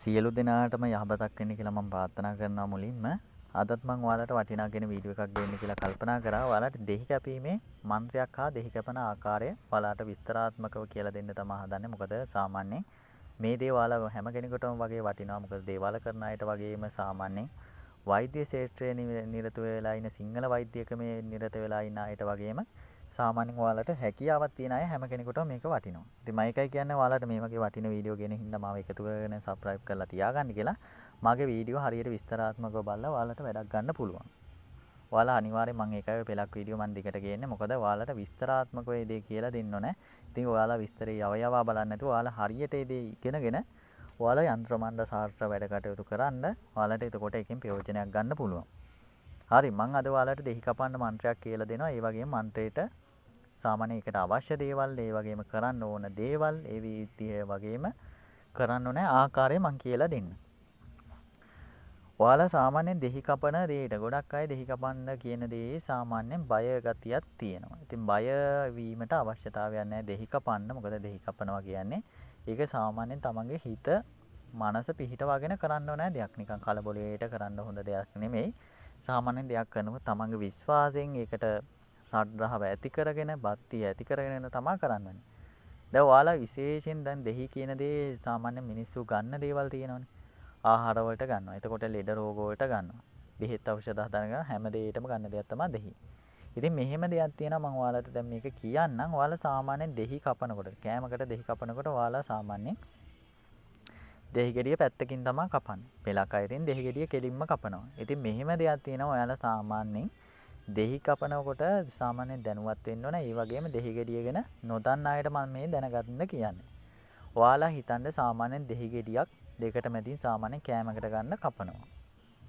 සියලු දෙනාටම යහපතක් වෙන්න කියලා මම ප්‍රාර්ථනා කරනවා මුලින්ම. අදත් මම ඔයාලට වටිනා කියන වීඩියෝ එකක් දෙන්න කියලා කල්පනා කරා. ඔයාලට දෙහි කැපීමේ මන්ත්‍රයක් හා දෙහි කැපන ආකාරය ඔයාලට විස්තරාත්මකව කියලා දෙන්න තමයි හදන්නේ. මොකද සාමාන්‍යයෙන් මේ දේ ඔයාලා හැම කෙනෙකුටම වගේ වටිනවා. මොකද දේවාල කරන අයට වගේම සාමාන්‍යයෙන් වෛද්‍ය ක්ෂේත්‍රයේ නිරත වෙලා ඉන්න සිංහල වෛද්‍යකමේ නිරත වෙලා ඉන්න අයට වගේම සාමාන්‍යයෙන් ඔයාලට හැකියාවක් තියෙන අය හැම කෙනෙකුටම මේක වටිනවා. ඉතින් මම එකයි කියන්නේ ඔයාලට මේ වගේ වටින වීඩියෝ ගෙන හින්දා මාව එකතු කරගෙන subscribe කරලා තියාගන්න කියලා. මගේ වීඩියෝ හරියට විස්තරාත්මකව බලලා ඔයාලට වැඩක් ගන්න පුළුවන්. ඔයාලා අනිවාර්යෙන් මම ඒකයි පෙලක් වීඩියෝ මම දිගට ගේන්නේ. මොකද ඔයාලට විස්තරාත්මකව මේ දේ කියලා දෙන්න ඕනේ. ඉතින් ඔයාලා විස්තරේ යව බලන්නේ නැතුව ඔයාලා හරියට මේ දේ ඉගෙනගෙන ඔයාලා යන්ත්‍ර මණ්ඩ සාර්ථක වැඩ කටයුතු කරන්න ඔයාලට එතකොට එකෙන් ප්‍රයෝජනයක් ගන්න පුළුවන්. හරි මම අද ඔයාලට දෙහි කපන්න මන්ත්‍රයක් කියලා දෙනවා. ඒ වගේම මන්ත්‍රේට සාමාන්‍ය එකට අවශ්‍ය දේවල් ඒ වගේම කරන්න ඕන දේවල් ඒ විදිය වගේම කරන්න ඕන ආකාරය මම කියලා දෙන්න. ඔයාලා සාමාන්‍යයෙන් දෙහි කපන දේට ගොඩක් අය දෙහි කපන්න කියන දේ සාමාන්‍යයෙන් බය ගතියක් තියෙනවා. ඉතින් බය වීමට අවශ්‍යතාවයක් නැහැ දෙහි කපන්න. මොකද දෙහි කපනවා කියන්නේ ඒක සාමාන්‍යයෙන් තමන්ගේ හිත මනස පිහිටවාගෙන කරන්න ඕන දෙයක්. නිකන් කලබලයට කරන්න හොඳ දෙයක් නෙමෙයි. සාමාන්‍යයෙන් දෙයක් කරනකොට තමන්ගේ විශ්වාසයෙන් ඒකට සාධ්‍රාව ඇති කරගෙන බක්තිය ඇති කරගෙන තමයි කරන්නේ. දැන් ඔයාලා විශේෂයෙන් දැන් දෙහි කියන දේ සාමාන්‍ය මිනිස්සු ගන්න දේවල් තියෙනවනේ. ආහාර වලට ගන්නවා. එතකොට ලෙඩ රෝග වලට ගන්නවා. බෙහෙත් ඖෂධ හදාගෙන හැම දෙයකටම ගන්න දෙයක් තමයි දෙහි. ඉතින් මෙහෙම දෙයක් තියෙනවා මම ඔයාලට දැන් මේක කියන්නම්. ඔයාලා සාමාන්‍යයෙන් දෙහි කපනකොට කෑමකට දෙහි කපනකොට ඔයාලා සාමාන්‍යයෙන් දෙහි ගෙඩිය පැත්තකින් තමයි කපන්නේ. පෙලක් අයිරින් දෙහි ගෙඩිය කෙලින්ම කපනවා. ඉතින් මෙහෙම දෙයක් තියෙනවා ඔයාලා සාමාන්‍යයෙන් දෙහි කපනකොට සාමාන්‍යයෙන් දැනුවත් වෙන්න ඕන. ඒ වගේම දෙහි ගෙඩිය ගැන නොදන්න අයට මම මේ දැනගන්න කියන්නේ. ඔයාලා හිතන්නේ සාමාන්‍යයෙන් දෙහි ගෙඩියක් දෙකට මැදින් සාමාන්‍යයෙන් කෑමකට ගන්න කපනවා.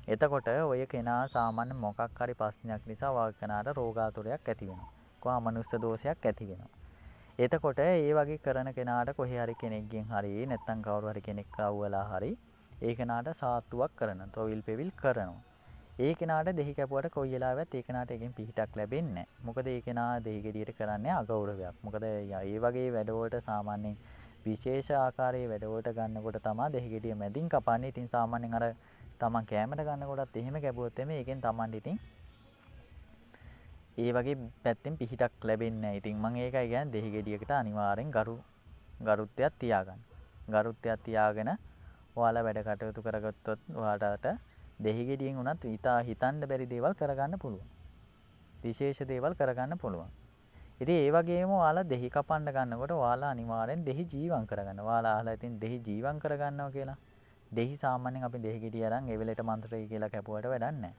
එතකොට ඔය කෙනා සාමාන්‍ය මොකක් හරි ප්‍රශ්නයක් නිසා ඔය කෙනාට රෝගාතුරයක් ඇති වෙනවා. කොහොම මනුස්ස දෝෂයක් ඇති වෙනවා. එතකොට ඒ වගේ කරන කෙනාට කොහේ හරි කෙනෙක්ගෙන් හරි නැත්නම් කවුරු හරි කෙනෙක් ආවලා හරි ඒ කෙනාට සාත්තුවක් කරනවා. තොවිල් පෙවිල් කරනවා. ඒ කෙනාට දෙහි කැපුවට කොයි වෙලාවෙත් ඒ කෙනාට එකෙන් පිහිටක් ලැබෙන්නේ නැහැ. මොකද ඒ කෙනා දෙහි ගෙඩියට කරන්නේ අගෞරවයක්. මොකද මේ වගේ වැඩවලට සාමාන්‍යයෙන් විශේෂ ආකාරයේ වැඩවලට ගන්නකොට තමයි දෙහි ගෙඩිය මැදින් කපන්නේ. ඉතින් සාමාන්‍යයෙන් අර තමන් කැමරට ගන්නකොටත් එහෙම කැපුවොත් එමේ ඒකෙන් තමන්ට ඉතින් ඒ වගේ පැත්තෙන් පිහිටක් ලැබෙන්නේ නැහැ. ඉතින් මම ඒකයි කියන්නේ දෙහි ගෙඩියකට අනිවාර්යෙන් ගරුත්වයක් තියාගන්න. ගරුත්වයක් තියාගෙන ඔයාලා වැඩ කටයුතු කරගත්තොත් ඔයාලට දෙහි ගෙඩියෙන් උනත් හිතන්න බැරි දේවල් කරගන්න පුළුවන්. විශේෂ දේවල් කරගන්න පුළුවන්. ඉතින් ඒ වගේම ඔයාලා දෙහි කපන්න ගන්නකොට ඔයාලා අනිවාර්යෙන් දෙහි ජීවම් කරගන්න. ඔයාලා අහලා ඉතින් දෙහි ජීවම් කරගන්නවා කියලා. දෙහි සාමාන්‍යයෙන් අපි දෙහි ගෙඩිය අරන් ඒ වෙලේට මන්ත්‍රය කියලා කැපුවට වැඩක් නැහැ.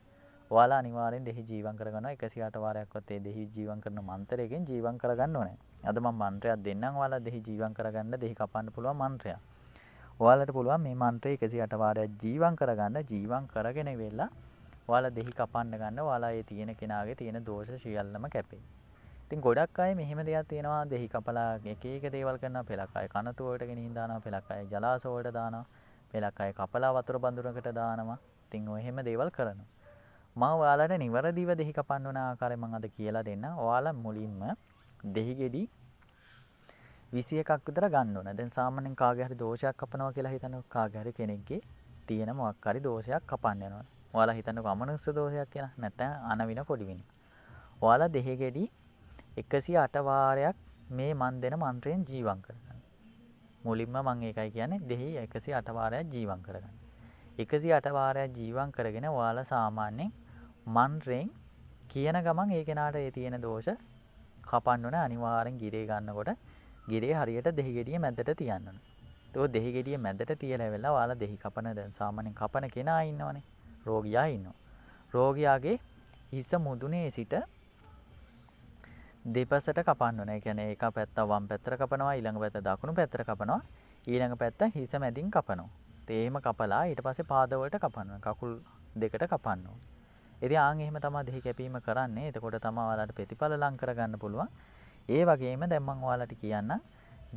ඔයාලා අනිවාර්යෙන් දෙහි ජීවම් කරගන්නවා 108 වාරයක්වත් ඒ දෙහි ජීවම් කරන මන්ත්‍රයෙන් ජීවම් කරගන්න ඕනේ. අද මම මන්ත්‍රයක් දෙන්නම් ඔයාලා දෙහි ජීවම් කරගන්න දෙහි කපන්න පුළුවන් මන්ත්‍රයක්. ඔයාලට පුළුවන් මේ මන්ත්‍රය 108 වාරයක් ජීවම් කරගන්න. ජීවම් කරගෙන වෙලා ඔයාලා දෙහි කපන්න ගන්න. ඔයාලා ඒ තියෙන කෙනාගේ තියෙන දෝෂ සියල්ලම කැපේ. ඉතින් ගොඩක් අය මෙහෙම දෙයක් තියෙනවා දෙහි කපලා එක එක දේවල් කරනවා. පෙලක් අය කනතු වලට ගෙනින් දානවා. පෙලක් අය ජලාශ වලට දානවා. පෙලක් අය කපලා වතුර බඳුනකට දානවා. ඉතින් ඔය එහෙම දේවල් කරනවා. මම ඔයාලට නිවැරදිව දෙහි කපන්න ඕන ආකාරය මම අද කියලා දෙන්න. ඔයාලා මුලින්ම දෙහි ගෙඩි 21ක් විතර ගන්න ඕන. දැන් සාමාන්‍යයෙන් කාගේ හරි දෝෂයක් කපනවා කියලා හිතනවා. කාගේ හරි කෙනෙක්ගේ තියෙන මොකක් හරි දෝෂයක් කපන්න යනවා. ඔයාලා හිතන්නකෝ අමනුෂ්‍ය දෝෂයක් කියලා. නැත්නම් අනවින පොඩි වෙන. ඔයාලා දෙහි ගෙඩි 108 වාරයක් මේ මන් දෙන මන්ත්‍රයෙන් ජීවම් කරගන්න. මුලින්ම මම ඒකයි කියන්නේ දෙහි 108 වාරයක් ජීවම් කරගන්න. 108 වාරයක් ජීවම් කරගෙන ඔයාලා සාමාන්‍යයෙන් මන්ත්‍රයෙන් කියන ගමන් ඒ කෙනාට ඒ තියෙන දෝෂ කපන්න ඕන. අනිවාර්යෙන් ගිරේ ගන්නකොට ගිරේ හරියට දෙහි ගෙඩිය මැදට තියන්න ඕන. ඒක දෙහි ගෙඩිය මැදට තියලා වෙලා ඔයාලා දෙහි කපන දැන් සාමාන්‍යයෙන් කපන කෙනා ඉන්නවනේ. රෝගියා ඉන්නවා. රෝගියාගේ හිස මුදුනේ සිට දෙපසට කපන්න ඕන. ඒ කියන්නේ එක පැත්ත වම් පැත්තට කපනවා, ඊළඟ පැත්ත දකුණු පැත්තට කපනවා, ඊළඟ පැත්ත හිස මැදින් කපනවා. එහෙම කපලා ඊට පස්සේ පාද වලට කපනවා. කකුල් දෙකට කපන්න ඕන. ඉතින් ආන් එහෙම තමයි දෙහි කැපීම කරන්නේ. එතකොට තමයි ඔයාලට ප්‍රතිඵල ලං කරගන්න පුළුවන්. ඒ වගේම දැන් මම ඔයාලට කියන්නම්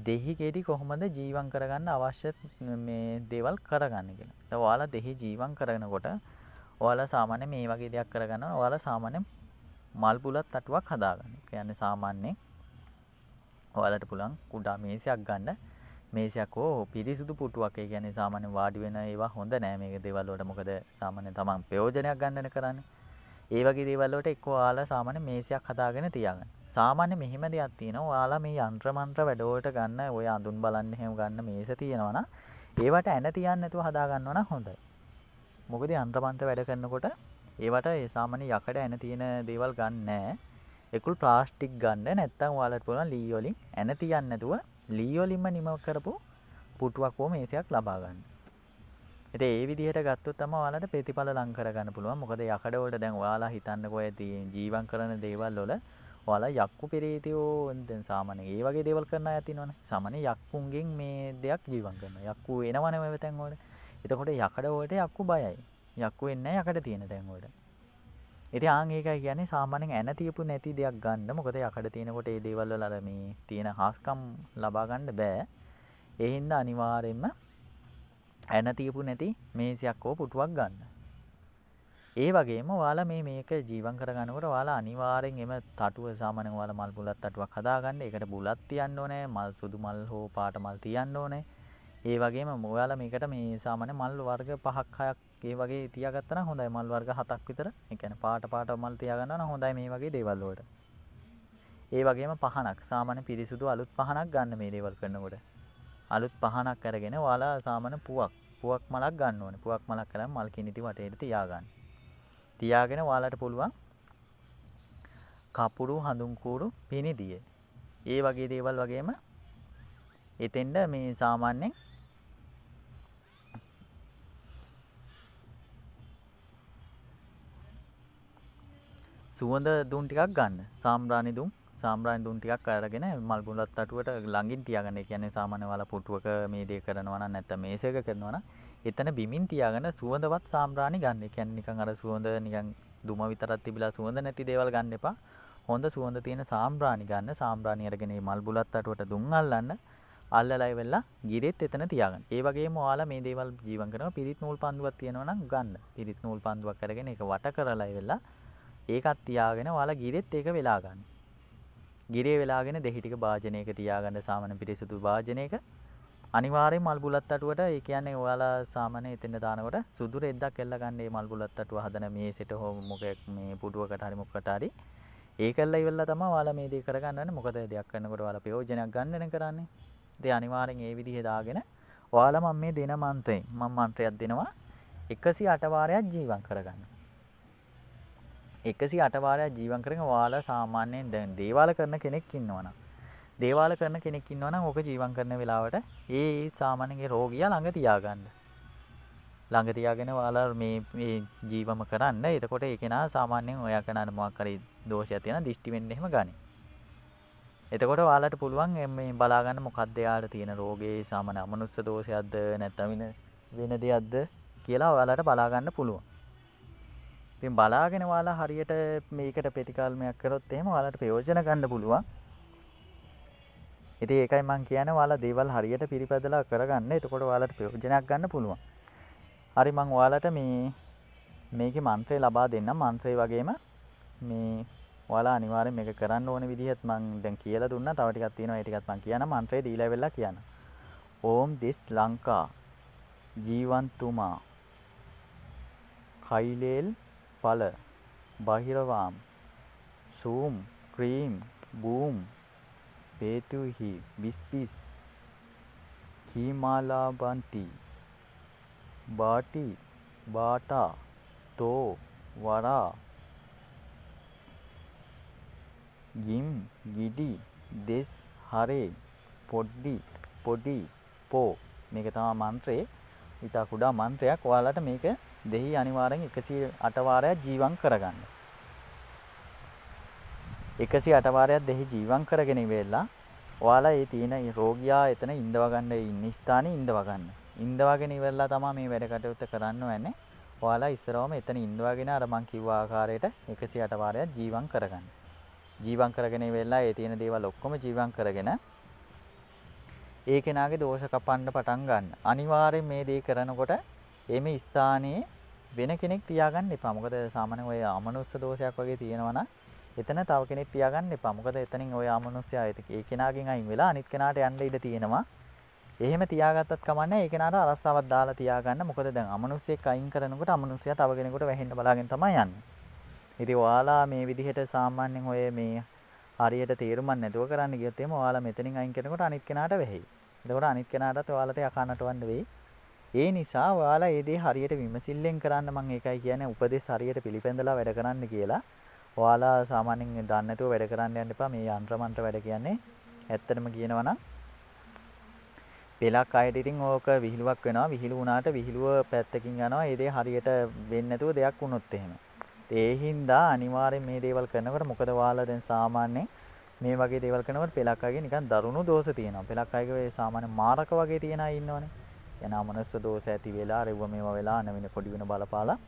දෙහි ගෙඩි කොහොමද ජීවම් කරගන්න අවශ්‍ය මේ දේවල් කරගන්න කියලා. දැන් ඔයාලා දෙහි ජීවම් කරනකොට ඔයාලා සාමාන්‍ය මේ වගේ දෙයක් කරගන්නවා. ඔයාලා සාමාන්‍ය මල් බුලත් තටුවක් හදාගන්න. කියන්නේ සාමාන්‍යයෙන් ඔයාලට පුළුවන් කුඩා මේසයක් ගන්න. මේසයක් හෝ පිරිසුදු පුටුවක්. ඒ කියන්නේ සාමාන්‍ය වාඩි වෙන ඒවා හොඳ නෑ මේ දේවල් වලට. මොකද සාමාන්‍ය තමන් ප්‍රයෝජනයක් ගන්නන කරන්නේ. ඒ වගේ දේවල් වලට එක්ක ඔයාලා සාමාන්‍ය මේසයක් හදාගෙන තියාගන්න. සාමාන්‍ය මෙහෙම දෙයක් තියෙනවා. ඔයාලා මේ යంత్ర මන්ත්‍ර වැඩවලට ගන්න ඔය අඳුන් බලන්න එහෙම ගන්න මේස තියෙනවා නම් ඒවට ඇන තියන්න නැතුව හදා ගන්නවා නම් හොඳයි. මොකද යంత్ర මන්ත්‍ර වැඩ කරනකොට ඒවට ඒ සාමාන්‍ය යකඩ ඇන තියෙන දේවල් ගන්න නෑ. ඒකුල් ප්ලාස්ටික් ගන්න නැත්නම් ඔයාලට පුළුවන් ලී වලින් ඇන තියන්න නැතුව ලී වලින්ම නිම කරපු පුටුවක් හෝ මේසයක් ලබා ගන්න. ඉතින් ඒ විදිහට ගත්තොත් තමයි ඔයාලට ප්‍රතිඵල ලං කරගන්න පුළුවන්. මොකද යකඩ වලට දැන් ඔයාලා හිතන්නකෝ ඇති ජීවම් කරන දේවල් වල ඔයාලා යක්කු පෙරේතයෝ දැන් සාමාන්‍ය ඒ වගේ දේවල් කරන අය තියෙනවනේ. සාමාන්‍ය යක්කුන්ගෙන් මේ දෙයක් ජීවම් කරනවා. යක්කු එනවනේ ඔය තැන් වල. එතකොට යකඩ වලට යක්කු බයයි. යක්කු එන්නේ නැහැ යකඩ තියෙන තැන් වලට. ඉතින් ආන් ඒකයි කියන්නේ සාමාන්‍යයෙන් ඇන තියපු නැති දෙයක් ගන්න. මොකද යකඩ තියෙනකොට ඒ දේවල් වල අර මේ තියෙන හාස්කම් ලබා ගන්න බෑ. ඒ හින්දා අනිවාර්යයෙන්ම ඇන තියපු නැති මේසයක් හෝ පුටුවක් ගන්න. ඒ වගේම ඔයාලා මේක ජීවම් කරගන්නකොට ඔයාලා අනිවාර්යෙන් එම තටුව සාමාන්‍යයෙන් ඔයාලා මල් බුලත් තටුවක් හදාගන්න. ඒකට බුලත් තියන්න ඕනේ. මල් සුදු මල් හෝ පාට මල් තියන්න ඕනේ. ඒ වගේම ඔයාලා මේකට මේ සාමාන්‍ය මල් වර්ග 5ක් 6ක් ඒ වගේ තියාගත්තා නම් හොඳයි. මල් වර්ග 7ක් විතර. ඒ කියන්නේ පාට මල් තියාගන්නවා නම් හොඳයි මේ වගේ දේවල් වලට. ඒ වගේම පහනක් සාමාන්‍ය පිරිසුදු අලුත් පහනක් ගන්න මේ දේවල් කරනකොට. අලුත් පහනක් අරගෙන ඔයාලා සාමාන්‍ය පුවක් මලක් ගන්න ඕනේ. පුවක් මලක් කරන් මල් කිනිටි වටේට තියාගන්න. තියාගෙන ඔයාලට පුළුවන් කපුරු හඳුන් කූරු පිනිදිය. ඒ වගේ දේවල් වගේම එතෙන්ද මේ සාමාන්‍යයෙන් සුවඳ දුම් ටිකක් ගන්න. සාම්බ්‍රාණි දුම් ටිකක් අරගෙන මල් බුලත් තටුවට ළඟින් තියාගන්න. ඒ කියන්නේ සාමාන්‍ය ඔයාලා පුටුවක මේ දේ කරනවා නම් නැත්නම් මේසයක කරනවා නම් එතන බිමින් තියාගෙන සුවඳවත් සාම්බ්‍රාණි ගන්න. ඒ කියන්නේ නිකන් අර සුවඳ නිකන් දුම විතරක් තිබිලා සුවඳ නැති දේවල් ගන්න එපා. හොඳ සුවඳ තියෙන සාම්බ්‍රාණි ගන්න. සාම්බ්‍රාණි අරගෙන මේ මල් බුලත් තටුවට දුම් අල්ලන්න. අල්ලලා ඉවරලා ගිරෙත් එතන තියාගන්න. ඒ වගේම ඔයාලා මේ දේවල් ජීවම් කරනවා පිරිත් නූල් පන්දුවක් තියෙනවා නම් ගන්න. පිරිත් නූල් පන්දුවක් අරගෙන ඒක වට කරලා ඉවරලා ඒකත් තියාගෙන ඔයාලා ගිරෙත් ඒක වෙලා ගන්න. ගිරේ වෙලාගෙන දෙහි ටික භාජනයක තියාගන්න සාමාන්‍ය පිරිසුදු භාජනයක. අනිවාර්යෙන් මල් බුලත් තටුවට ඒ කියන්නේ ඔයාලා සාමාන්‍ය එතෙන් දානකොට සුදු රෙද්දක් එල්ල ගන්න මේ මල් බුලත් තටුව හදන මේසෙට හෝ මොකක් මේ පුටුවකට හරි මොකකට හරි. ඒකල්ලා ඉවරලා තමයි ඔයාලා මේ දේ කරගන්න ඕනේ. මොකද දෙයක් කරනකොට ඔයාලා ප්‍රයෝජනයක් ගන්නනේ කරන්නේ. ඉතින් අනිවාර්යෙන් ඒ විදිහේ දාගෙන ඔයාලා මම මේ දෙන මන්ත්‍රයෙන් මම මන්ත්‍රයක් දෙනවා 108 වාරයක් ජීවම් කරගන්න. 108 වාරයක් ජීවම් කරගෙන ඔයාලා සාමාන්‍යයෙන් දැන් දේවාල කරන කෙනෙක් ඉන්නවනම් දේවාල කරන කෙනෙක් ඉන්නවනම් ඕක ජීවම් කරන වෙලාවට ඒ සාමාන්‍යගේ රෝගියා ළඟ තියාගන්න. ළඟ තියාගෙන ඔයාලා මේ ජීවම කරන්න. එතකොට ඒ කෙනා සාමාන්‍යයෙන් ඔයා කරන මොකක් හරි දෝෂයක් තියෙන දිෂ්ටි වෙන්න එහෙම ගනි. එතකොට ඔයාලට පුළුවන් මේ බලා ගන්න මොකක්ද එයාට තියෙන රෝගේ සාමාන්‍ය අමනුස්ස දෝෂයක්ද නැත්නම් වෙන දෙයක්ද කියලා ඔයාලට බලා ගන්න පුළුවන්. ඉතින් බලාගෙන ඔයාලා හරියට මේකට ප්‍රතිකාල්මයක් කරොත් එහෙම ඔයාලට ප්‍රයෝජන ගන්න පුළුවන්. ඉතින් ඒකයි මම කියන්නේ ඔයාලා දේවල් හරියට පිළිපැදලා කරගන්න. එතකොට ඔයාලට ප්‍රයෝජනයක් ගන්න පුළුවන්. හරි මම ඔයාලට මේකේ මන්ත්‍රය ලබා දෙන්නම්. මන්ත්‍රය වගේම මේ ඔයාලා අනිවාර්යෙන් මේක කරන්න ඕන විදිහත් මම දැන් කියලා දුන්නා. තව ටිකක් තියෙනවා. ඒ ටිකත් මම කියනවා. මන්ත්‍රය දීලා ඉවරලා කියනවා. ඕම් දිස් ලංකා ජීවන්තුමා කයිලේල් පල බහිරවාම් සූම් ක්‍රීම් බූම් පේතුහි විස්පිස් කීමාලාබන්ති බාටි බාටා තෝ වරා ගිම් ගිඩි දෙස් හරේ පොඩි පෝ මේක තමයි මන්ත්‍රය. ඊට කුඩා මන්ත්‍රයක්. ඔයාලට මේක දෙහි අනිවාර්යෙන් 108 වාරයක් ජීවම් කරගන්න. 108 වාරයක් දෙහි ජීවම් කරගෙන ඉවෙලා ඔයාලා මේ තියෙන රෝගියා එතන ඉඳව ගන්න ඉන්න ස්ථානේ ඉඳව ගන්න. ඉඳවගෙන ඉවරලා තමයි මේ වැඩ කටයුත්ත කරන්න ඕනේ. ඔයාලා ඉස්සරවම එතන ඉඳවගෙන අර මං කිව්ව ආකාරයට 108 වාරයක් ජීවම් කරගන්න. ජීවම් කරගෙන ඉවෙලා ඒ තියෙන දේවල් ඔක්කොම ජීවම් කරගෙන ඒ කෙනාගේ දෝෂ කපන්න පටන් ගන්න. අනිවාර්යෙන් මේ දේ කරනකොට එමේ ස්ථානයේ වෙන කෙනෙක් තියාගන්න එපා. මොකද සාමාන්‍යයෙන් ඔය අමනුස්ස දෝෂයක් වගේ තියෙනවා නම් එතන තව කෙනෙක් තියාගන්න එපා. මොකද එතනින් ඔය අමනුස්සයා ඒ කෙනාගෙන් අයින් වෙලා අනිත් කෙනාට යන්න ඉඩ තියෙනවා. එහෙම තියාගත්තත් කමන්නේ ඒ කෙනාට අරස්සාවක් දාලා තියාගන්න. මොකද දැන් අමනුෂ්‍යෙක් අයින් කරනකොට අමනුෂ්‍යයා තව කෙනෙකුට වැහෙන්න බලාගෙන තමයි යන්නේ. ඉතින් ඔයාලා මේ විදිහට සාමාන්‍යයෙන් ඔය මේ හරියට තේරුමක් නැතුව කරන්න ගියොත් එහෙම ඔයාලා මෙතනින් අයින් කරනකොට අනිත් කෙනාට වැහෙයි. එතකොට අනිත් කෙනාටත් ඔයාලට යකන්නට වන්න වෙයි. ඒ නිසා ඔයාලා මේ දේ හරියට විමසිල්ලෙන් කරන්න මම ඒකයි කියන්නේ උපදෙස් හරියට පිළිපැදලා වැඩ කරන්න කියලා. ඔයාලා සාමාන්‍යයෙන් දන්නේ නැතුව වැඩ කරන්න යන්න එපා. මේ යන්ත්‍ර මන්ත්‍ර වැඩ කියන්නේ ඇත්තටම කියනවා නම් පෙලක් අයට ඉතින් ඕක විහිළුවක් වෙනවා. විහිළු වුණාට විහිළුව පැත්තකින් යනවා. ඒ දේ හරියට වෙන්නේ නැතුව දෙයක් වුණොත් එහෙම. ඒ හින්දා අනිවාර්යෙන් මේ දේවල් කරනකොට මොකද ඔයාලා දැන් සාමාන්‍යයෙන් මේ වගේ දේවල් කරනකොට පෙලක් අයගේ නිකන් දරුණු දෝෂ තියෙනවා. පෙලක් අයගේ ඒ සාමාන්‍ය මාරක වගේ තියන අය ඉන්නවනේ. එන මනස දෝෂ ඇති වෙලා රෙව්ව මේවා වෙලා අනවින පොඩි වෙන බලපාලා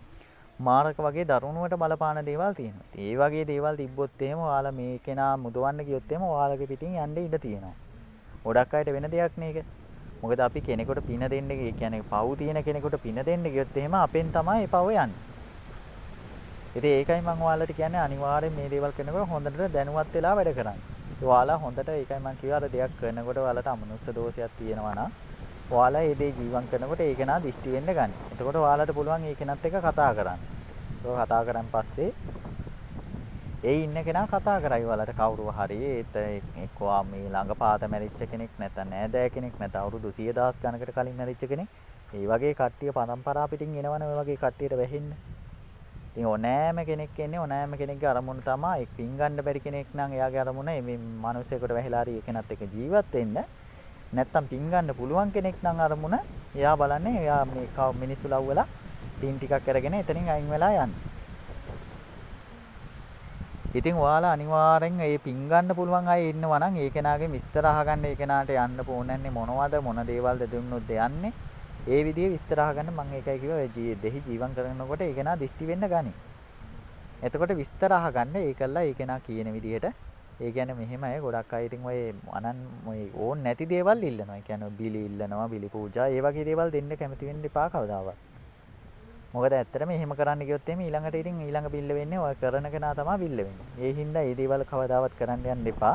මාරක වගේ දරුණුවට බලපාන දේවල් තියෙනවා. ඒ වගේ දේවල් තිබ්බොත් එහෙම ඔයාලා මේ කෙනා මුදවන්න ගියොත් එහෙම ඔයාලගේ පිටින් යන්න ඉඩ තියෙනවා. ගොඩක් අයට වෙන දෙයක් නේක. මොකද අපි කෙනෙකුට පින දෙන්න කියන්නේ පව් තියෙන කෙනෙකුට පින දෙන්න ගියොත් එහෙම අපෙන් තමයි ඒ පව යන්නේ. ඉතින් ඒකයි මම ඔයාලට කියන්නේ අනිවාර්යෙන් මේ දේවල් කරනකොට හොඳට දැනුවත් වෙලා වැඩ කරන්න. ඔයාලා හොඳට ඒකයි මම කිව්වා අර දෙයක් කරනකොට ඔයාලට අමනුෂ්‍ය දෝෂයක් තියෙනවා නම් ඔයාලා ඒ දේ ජීවත් කරනකොට ඒක නා දිෂ්ටි වෙන්න ගන්න. එතකොට ඔයාලට පුළුවන් ඒ කෙනත් එක්ක කතා කරන්න. ඒක කතා කරන් පස්සේ ඒ ඉන්න කෙනා කතා කරයි ඔයාලට කවුරු හරි එක්කෝ මේ ළඟ පාත මැරිච්ච කෙනෙක් නැත්නම් නෑදෑ කෙනෙක් නැත්නම් අවුරුදු 100,000 ගණනකට කලින් මැරිච්ච කෙනෙක්. ඒ වගේ කට්ටිය පරම්පරා පිටින් එනවනේ ඔය වගේ කට්ටියට වැහෙන්න. ඉතින් ඕනෑම කෙනෙක් එන්නේ ඕනෑම කෙනෙක්ගේ අරමුණ තමයි පින් ගන්න බැරි කෙනෙක් නම් එයාගේ අරමුණ මේ මිනිස්සෙකුට වැහිලා හරි ඒකනත් එක්ක ජීවත් වෙන්න. නැත්තම් පින් ගන්න පුළුවන් කෙනෙක් නම් අරමුණ එයා බලන්නේ එයා මේ මිනිස්සු ලව්වලා පින් ටිකක් අරගෙන එතනින් අයින් වෙලා යන්නේ. ඉතින් ඔයාලා අනිවාර්යෙන් මේ පින් ගන්න පුළුවන් අය ඉන්නවා නම් ඒ කෙනාගේ විස්තර අහගන්න ඒ කෙනාට යන්න ඕනන්නේ මොනවද මොන දේවල්ද දුන්නොත් යන්නේ. ඒ විදිහේ විස්තර අහගන්න මම ඒකයි කිව්වා දෙහි ජීවන් කරනකොට ඒ කෙනා දිෂ්ටි වෙන්න ගනි. එතකොට විස්තර අහගන්න ඒකල්ලා ඒ කෙනා කියන විදිහට ඒ කියන්නේ මෙහෙම අය ගොඩක් අය ඉතින් ඔය ඔය ඕන් නැති දේවල් ඉල්ලනවා. ඒ කියන්නේ බිලි ඉල්ලනවා, බිලි පූජා, ඒ වගේ දේවල් දෙන්න කැමති වෙන්න එපා කවදාවත්. මොකද ඇත්තටම එහෙම කරන්න ගියොත් එimhe ඊළඟට ඉතින් ඊළඟ බිල්ල වෙන්නේ ඔය කරන කෙනා තමයි බිල්ල වෙන්නේ. ඒ හින්දා මේ දේවල් කවදාවත් කරන්න යන්න එපා.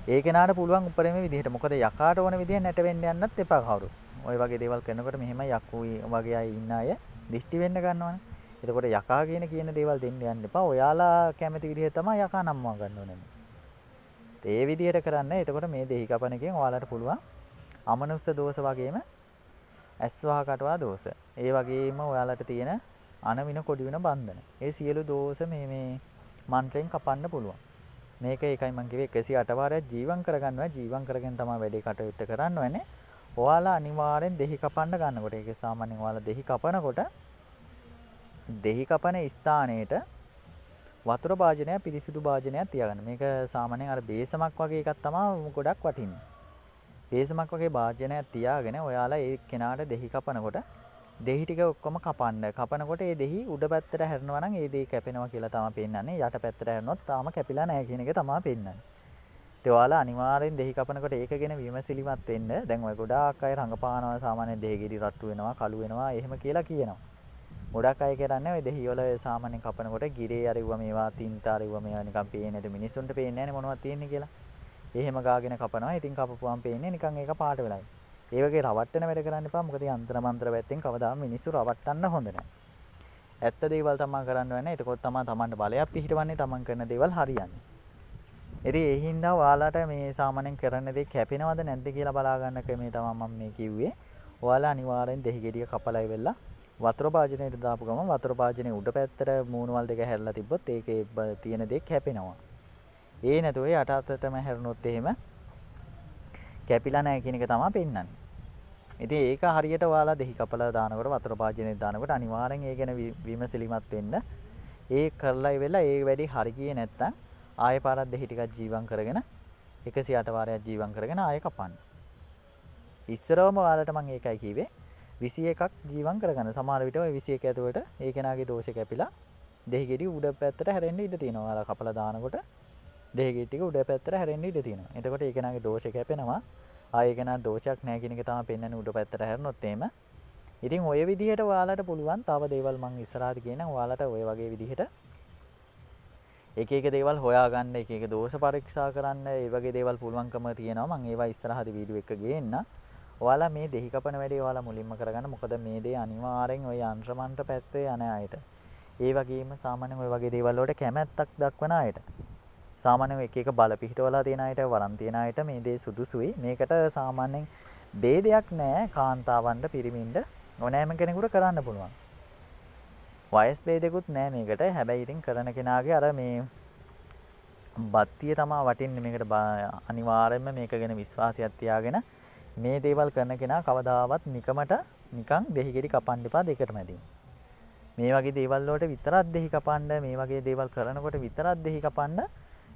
ඒ කෙනාට පුළුවන් උපරිම විදිහට මොකද යකාට ඕන විදිහ නැට වෙන්න යන්නත් එපා කවුරු. ඔය වගේ දේවල් කරනකොට මෙහෙමයි යකු වගේ අය ඉන්න අය දිෂ්ටි වෙන්න ගන්නවනේ. එතකොට යකා කියන දේවල් දෙන්න යන්න එපා. ඔයාලා කැමති විදිහ තමයි යකා නම්වා ගන්න ඕනේ. ඒ විදිහට කරන්න. එතකොට මේ දෙහි කපන එකෙන් ඔයාලට පුළුවන් අමනුෂ්‍ය දෝෂ වගේම ඇස්වහ කටවා දෝෂ. ඒ වගේම ඔයාලට තියෙන අනවින කොඩි වෙන බන්ධන. ඒ සියලු දෝෂ මේ මන්ත්‍රයෙන් කපන්න පුළුවන්. මේක ඒකයි මම කිව්වේ 108 වාරයක් ජීවන් කරගන්නවා. ජීවන් කරගෙන තමයි වැඩේ කටයුත්ත කරන්න ඕනේ. ඔයාලා අනිවාර්යෙන් දෙහි කපන්න ගන්නකොට ඒක සාමාන්‍යයෙන් ඔයාලා දෙහි කපනකොට දෙහි කපන ස්ථානයේට වතුර භාජනයක් පිරිසිදු භාජනයක් තියාගන්න. මේක සාමාන්‍යයෙන් අර බේසමක් වගේ එකක් තමයි ගොඩක් වටින්නේ. බේසමක් වගේ භාජනයක් තියාගෙන ඔයාලා ඒ කෙනාට දෙහි කපනකොට දෙහි ටික ඔක්කොම කපන්න. කපනකොට ඒ දෙහි උඩ පැත්තට හැරෙනවා නම් ඒ දෙහි කැපෙනවා කියලා තමයි පෙන්නන්නේ. යට පැත්තට හැරුණොත් තාම කැපිලා නැහැ කියන එක තමයි පෙන්නන්නේ. ඒ ඔයාලා අනිවාර්යෙන් දෙහි කපනකොට ඒක ගැන විමසිලිමත් වෙන්න. දැන් ඔය ගොඩාක් අය රංගපානවා සාමාන්‍යයෙන් දෙහි ගෙඩි රට්ටු වෙනවා, කළු වෙනවා, එහෙම කියලා කියනවා. ගොඩක් අය කරන්නේ ඔය දෙහි වල සාමාන්‍යයෙන් කපනකොට ගිරේ අරිව්ව මේවා, තින්ත අරිව්ව මේවා නිකන් පේන්නේ මිනිස්සුන්ට පේන්නේ නැහැ මොනවද තියෙන්නේ කියලා. එහෙම ගාගෙන කපනවා. ඉතින් කපපුවාම පේන්නේ නිකන් ඒක පාට වෙලයි. ඒ වගේ රවට්ටන වැඩ කරන්න එපා. මොකද යంత్ర මන්ත්‍ර පැත්තෙන් කවදාම මිනිස්සු රවට්ටන්න හොඳ නැහැ. ඇත්ත දේවල් තමයි කරන්න වෙන්නේ. එතකොට තමයි Tamanට බලයක් පිහිටවන්නේ. Taman කරන දේවල් හරියන්නේ. ඉතින් ඒ හින්දා ඔයාලට මේ සාමාන්‍යයෙන් කරන දේ කැපෙනවද නැද්ද කියලා බලා ගන්න ක්‍රමය තමයි මම මේ කිව්වේ. ඔයාලා අනිවාර්යෙන් දෙහි ගෙඩිය කපලා ඉවෙලා වතුර භාජනයට දාපු ගමන් වතුර භාජනේ උඩ පැත්තට මූණවල් දෙක හැරලා තිබ්බොත් ඒකේ තියෙන දේ කැපෙනවා. ඒ නැතුව යට අතටම හැරුණොත් එහෙම කැපිලා නැහැ කියන එක තමයි පෙන්වන්නේ. ඉතින් ඒක හරියට ඔයාලා දෙහි කපලා දානකොට වතුර භාජනයට දානකොට අනිවාර්යෙන් ඒ ගැන විමසිලිමත් වෙන්න. ඒ කරලා ඉවෙලා ඒ වැඩි හරි ගියේ නැත්තම් ආයෙ පාරක් දෙහි ටිකක් ජීවන් කරගෙන 108 වාරයක් ජීවන් කරගෙන ආයෙ කපන්න. ඉස්සරවම ඔයාලට මම ඒකයි කිව්වේ 21ක් ජීවන් කරගන්න. සමහර විට ඔය 21 ඇතුළට ඒ කෙනාගේ දෝෂ කැපිලා දෙහි ගෙඩි උඩ පැත්තට හැරෙන්න ඉඩ තියෙනවා. ඔයාලා කපලා දානකොට දෙහි ගෙඩි ටික උඩ පැත්තට හැරෙන්න ඉඩ තියෙනවා. එතකොට ඒ කෙනාගේ දෝෂ කැපෙනවා. ආයෙ කෙනා දෝෂයක් නැහැ කියන එක තමයි පෙන්වන්නේ උඩ පැත්තට හැරෙනොත් එහෙම. ඉතින් ඔය විදිහට ඔයාලට පුළුවන් තව දේවල් මම ඉස්සරහට කියනවා ඔයාලට ඔය වගේ විදිහට එක එක දේවල් හොයාගන්න, එක එක දෝෂ පරීක්ෂා කරන්න, ඒ වගේ දේවල් පුළුවන්කම තියෙනවා. මම ඒවා ඉස්සරහදී වීඩියෝ එක ගේන්න. ඔයාලා මේ දෙහි කපන වැඩේ ඔයාලා මුලින්ම කරගන්න. මොකද මේ දේ අනිවාර්යෙන් ওই යන්ත්‍ර මන්ත්‍ර පැත්තේ යන අයට. ඒ වගේම සාමාන්‍යයෙන් ওই වගේ දේවල් වලට කැමැත්තක් දක්වන අයට. සාමාන්‍යයෙන් එක එක බල පිහිටවලා තියෙන අයට, වරන් තියෙන අයට මේ දේ සුදුසුයි. මේකට සාමාන්‍යයෙන් ભેදයක් නැහැ. කාන්තාවන්ට පිරිමින්ට ඕනෑම කෙනෙකුට කරන්න පුළුවන්. වයස් ભેදෙකුත් නැහැ මේකට. හැබැයි ඉතින් කරන කෙනාගේ අර මේ බත්තිය තමයි වටින්නේ. මේකට අනිවාර්යයෙන්ම මේක ගැන විශ්වාසයක් තියාගෙන මේ දේවල් කරන කෙනා කවදාවත් නිකමට නිකන් දෙහි ගෙඩි කපන්න එපා දෙකටම ඇදී. මේ වගේ දේවල් වලට විතරක් දෙහි කපන්න, මේ වගේ දේවල් කරනකොට විතරක් දෙහි කපන්න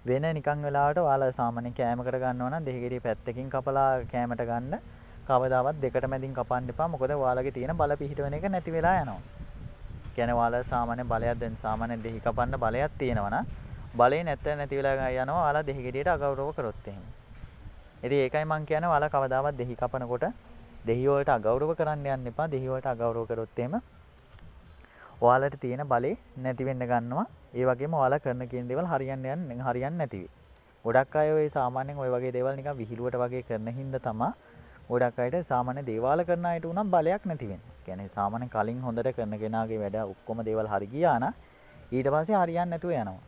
වෙන නිකන් වෙලාවට ඔයාලා සාමාන්‍ය කෑමකට ගන්නවා නම් දෙහි ගෙඩිය පැත්තකින් කපලා කෑමට ගන්න. කවදාවත් දෙකටම ඇදින් කපන්න එපා. මොකද ඔයාලගේ තියෙන බල පිහිටවන එක නැති වෙලා යනවා. කියන්නේ ඔයාලා සාමාන්‍ය බලයක් දැන් සාමාන්‍ය දෙහි කපන්න බලයක් තියෙනවා නම් බලේ නැති වෙලා යනවා ඔයාලා දෙහි ගෙඩියට අගෞරව කරොත් එහෙම. ඉතින් ඒකයි මම කියන්නේ ඔයාලා කවදාවත් දෙහි කපනකොට දෙහි වලට අගෞරව කරන්න යන්න එපා. දෙහි වලට අගෞරව කරොත් එහෙම ඔයාලට තියෙන බලේ නැති වෙන්න ගන්නවා. ඒ වගේම ඔයාලා කරන කියන දේවල් හරියන්නේ නැති වෙයි. ගොඩක් අය ඔය සාමාන්‍යයෙන් ඔය වගේ දේවල් නිකන් විහිළුවට වගේ කරන හින්දා තමයි ගොඩක් අයට සාමාන්‍ය දේවාල කරන අයට උනම් බලයක් නැති වෙන්නේ. කියන්නේ සාමාන්‍ය කලින් හොඳට කරන කෙනාගේ වැඩ ඔක්කොම දේවල් හරි ගියා නම් ඊට පස්සේ හරියන්නේ නැතුව යනවා.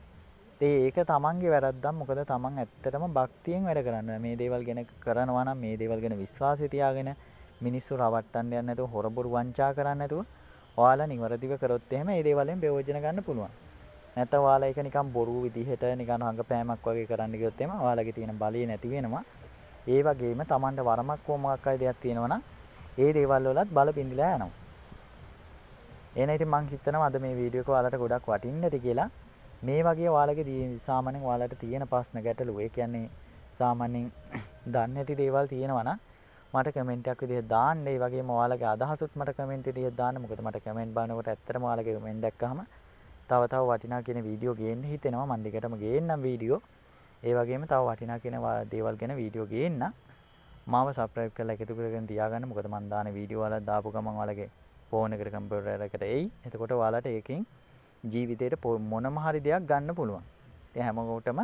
ඒක තමන්ගේ වැරද්දක්. මොකද තමන් ඇත්තටම භක්තියෙන් වැඩ කරන්න. මේ දේවල් ගැන කරනවා නම් මේ දේවල් ගැන විශ්වාසය තියාගෙන මිනිස්සු රවට්ටන්න යන්නේ නැතුව හොරබොරු වංචා කරන්නේ නැතුව ඔයාලා නිවැරදිව කරොත් එහෙම මේ දේවල්ෙන් ප්‍රයෝජන ගන්න පුළුවන්. නැත්නම් ඔයාලා ඒක නිකන් බොරු විදිහට නිකන් හංගපෑමක් වගේ කරන්න ගියොත් එහෙම ඔයාලගේ තියෙන බලය නැති වෙනවා. ඒ වගේම තමන්ට වරමක් කොමක් අය දෙයක් තියෙනවා නම් ඒ දේවල් වලත් බල පිඳිලා යනවා. එහෙනම් ඉතින් මම හිතනවා අද මේ වීඩියෝ එක ඔයාලට ගොඩක් වටින්න ඇති කියලා. මේ වගේ ඔයාලගේ සාමාන්‍යයෙන් ඔයාලට තියෙන ප්‍රශ්න ගැටලු ඒ කියන්නේ සාමාන්‍යයෙන් දන්නේ නැති දේවල් තියෙනවා නම් මට කමෙන්ට් එකක් විදිහට දාන්න. ඒ වගේම ඔයාලගේ අදහසුත් මට කමෙන්ට් විදිහට දාන්න. මොකද මට කමෙන්ට් බලනකොට ඇත්තටම ඔයාලගේ කමෙන්ට් දැක්කහම තව වටිනා කියන වීඩියෝ ගේන්න හිතෙනවා. මම දෙකටම ගේන්නම් වීඩියෝ. ඒ වගේම තව වටිනා කියන දේවල් ගැන වීඩියෝ ගේන්න. මාව සබ්ස්ක්‍රයිබ් කරලා එකතු කරගෙන තියාගන්න. මොකද මම දාන වීඩියෝ වල දාපු ගමන් ඔයාලගේ ෆෝන් එකට කම්පියුටර් එකට එයි. එතකොට ඔයාලට ඒකෙන් ජීවිතේට මොනම හරි දෙයක් ගන්න පුළුවන්. ඉතින් හැමෝටම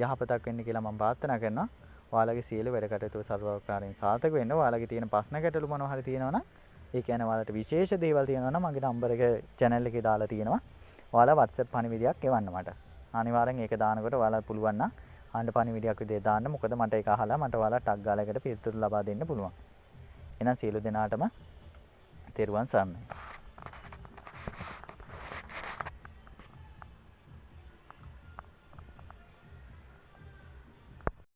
යහපතක් වෙන්න කියලා මම ප්‍රාර්ථනා කරනවා. ඔයාලගේ සියලු වැඩ කටයුතු සර්වාකාරයෙන් සාර්ථක වෙන්න. ඔයාලගේ තියෙන ප්‍රශ්න ගැටලු මොනවා හරි තියෙනවා නම් ඒ කියන්නේ ඔයාලට විශේෂ දේවල් තියෙනවා නම් මගේ නම්බර එක channel එකේ දාලා තියෙනවා. ඔයාලා WhatsApp පණිවිඩයක් එවන්න මට. අනිවාර්යෙන් ඒක දානකොට ඔයාලා පුළුවන් නම් ආණ්ඩ පණිවිඩයක් විදිහට දාන්න. මොකද මට ඒක අහලා මට ඔයාලා ටග් ගාලා එකට පිළිතුරු ලබා දෙන්න පුළුවන්. එහෙනම් සියලු දෙනාටම තෙරුවන් සරණයි.